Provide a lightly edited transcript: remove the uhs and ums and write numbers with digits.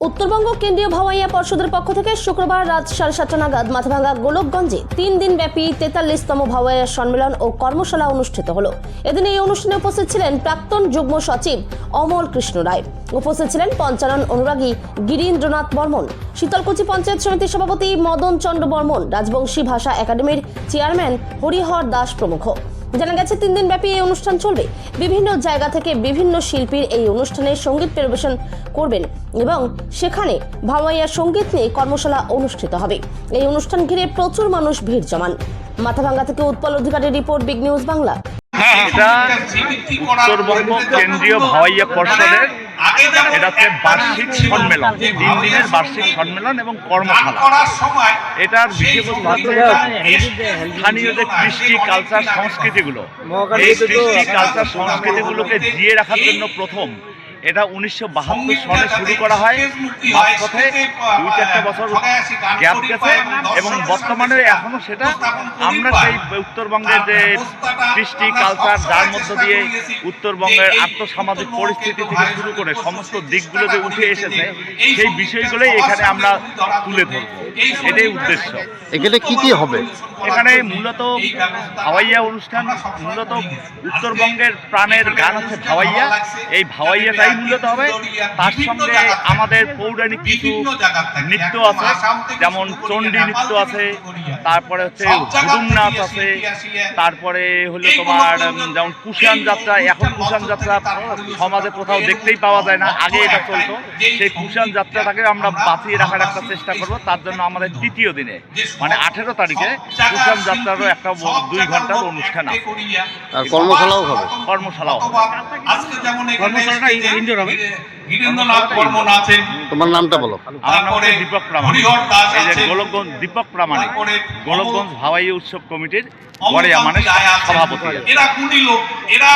উত্তরবঙ্গ কেন্দ্রীয় ভাওয়াইয়া পর্ষদের পক্ষ থেকে শুক্রবার রাত 7:30 নাগাদ মাথাভাঙ্গা গোলকগঞ্জে 3 দিন ব্যাপী 43তম ভাওয়াইয়া সম্মেলন ও কর্মশালা অনুষ্ঠিত হলো। এদিন এই অনুষ্ঠানে উপস্থিত ছিলেন প্রাক্তন যুগ্ম সচিব অমল কৃষ্ণ রায়, উপস্থিত ছিলেন পঞ্চানন অনুরাগী গিরীন্দ্রনাথ বর্মন, শীতলকুচি পঞ্চায়েত সমিতির সভাপতি মদন চন্দ্র বর্মন, রাজবংশী ভাষা একাডেমির চেয়ারম্যান হরিহর দাস প্রমুখ। জানা গেছে 3 দিন ব্যাপী এই অনুষ্ঠান চলবে। বিভিন্ন জায়গা থেকে বিভিন্ন শিল্পীর এই অনুষ্ঠানে সঙ্গীত পরিবেশন করবেন এবং সেখানে ভাওয়াইয়া সঙ্গীত নিয়ে কর্মশালা অনুষ্ঠিত হবে। এই অনুষ্ঠান ঘিরে প্রচুর মানুষ ভিড় জমান। মাথাভাঙ্গা থেকে উৎপল অধিকারীর রিপোর্ট, বিগ নিউজ বাংলা। এটা উত্তরবঙ্গ কেন্দ্রীয় ভাওয়াইয়া পর্ষদের এটা হচ্ছে বার্ষিক সম্মেলন, 3 দিনের বার্ষিক সম্মেলন এবং কর্মশালা। এটার বিষয়বস্তু হচ্ছে স্থানীয় যে কৃষ্টি কালচার সংস্কৃতিগুলো, এই কৃষ্টি কালচার সংস্কৃতিগুলোকে জিয়ে রাখার জন্য প্রথম এটা 1972 সনে শুরু করা হয়। মাঝপথে 2-4 বছর গ্যাপ গেছে এবং বর্তমানে এখনো সেটা আমরা সেই উত্তরবঙ্গের যে কৃষ্টি কালচার, যার মধ্য দিয়ে উত্তরবঙ্গের আর্থসামাজিক পরিস্থিতি থেকে শুরু করে সমস্ত দিকগুলো যে উঠে এসেছে, সেই বিষয়গুলোই এখানে আমরা তুলে ধরব। এটাই উদ্দেশ্য। এখানে কি হবে? এখানে মূলত ভাওয়াইয়া অনুষ্ঠান, মূলত উত্তরবঙ্গের প্রাণের গান হচ্ছে ভাওয়াইয়া। এই ভাওয়াইয়াটাই মূলত হবে। তার সঙ্গে আমাদের পৌরাণিক কিছু নৃত্য আছে, যেমন চণ্ডী নৃত্য আছে, তারপরে হচ্ছে হুদুম নাচ আছে, তারপরে হলো তোমার যেমন কুষাণ যাত্রা। এখন কুষাণ যাত্রা সমাজে কোথাও দেখতেই পাওয়া যায় না, আগে এটা চলতো। সেই কুষাণ যাত্রাটাকে আমরা বাঁচিয়ে রাখার একটা চেষ্টা করব। তার জন্য আমাদের তৃতীয় দিনে মানে 18 তারিখে কুষাণ যাত্রারও একটা 2 ঘন্টার অনুষ্ঠান আছে। আর কর্মশালাও হবে। কর্মশালাও হবে। কর্মশালাটা ইনডোর হবে। গিরীন্দ্রনাথ বর্মন আছেন। তোমার নামটা বলো। আমার নাম হচ্ছে দীপক প্রামাণিক। এই যে গোলকগঞ্জ দীপক প্রামাণিক, গোলকগঞ্জ ভাওয়াইয়া উৎসব কমিটির বড়িয়া মানে সভাপতি। এরা কুড়ি লোক, এরা